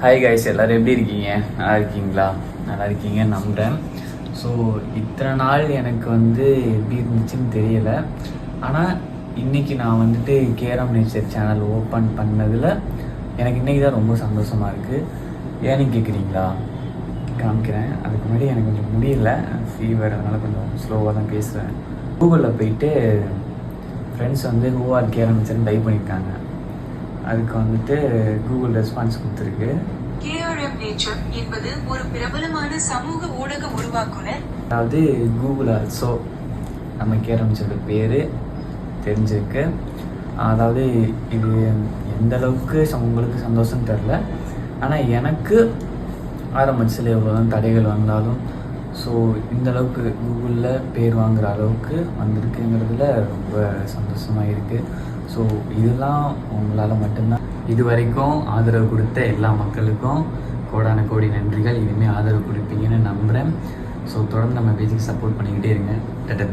Hi guys, எல்லோரும் எப்படி இருக்கீங்க? நல்லா இருக்கீங்களா? நல்லா இருக்கீங்க நம்புகிறேன். ஸோ இத்தனை நாள் எனக்கு எப்படி இருந்துச்சுன்னு தெரியலை. ஆனால் இன்றைக்கி நான் கேரம் நேச்சர் சேனல் ஓப்பன் பண்ணதில் எனக்கு இன்றைக்கி தான் ரொம்ப சந்தோஷமாக இருக்குது. ஏன்னு கேட்குறீங்களா? காமிக்கிறேன். அதுக்கு முன்னாடி எனக்கு கொஞ்சம் முடியல, ஃபீவர், அதனால் கொஞ்சம் ஸ்லோவாக தான் பேசுகிறேன். கூகுளில் போயிட்டு ஃப்ரெண்ட்ஸ் ஹூ ஆர் கேரம் நேச்சர்னு டைப் பண்ணியிருக்காங்க. அதுக்கு கூகுள் ரெஸ்பான்ஸ் கொடுத்துருக்கு. கேஆர்எம் நேச்சர் என்பது ஒரு பிரபலமான சமூக ஊடக உருவாக்குனர். அதாவது கூகுள் ஆல்சோ நம்ம கேரம் நேச்சரோட பேர் தெரிஞ்சிருக்கு. அதாவது இது எந்த அளவுக்கு உங்களுக்கு சந்தோஷம் தெரில, ஆனால் எனக்கு ஆரம்பிச்சதில் எவ்வளோ தான் தடைகள் வந்தாலும் ஸோ இந்த அளவுக்கு கூகுளில் பேர் வாங்குகிற அளவுக்கு வந்திருக்குங்கிறதுல ரொம்ப சந்தோஷமாக இருக்குது. ஸோ இதெல்லாம் உங்களால் மட்டும்தான். இது வரைக்கும் ஆதரவு கொடுத்த எல்லா மக்களுக்கும் கோடான கோடி நன்றிகள். இனிமேல் ஆதரவு கொடுப்பீங்கன்னு நம்புகிறேன். ஸோ தொடர்ந்து நம்ம பேஜுக்கு சப்போர்ட் பண்ணிக்கிட்டே இருங்க. டட்டா.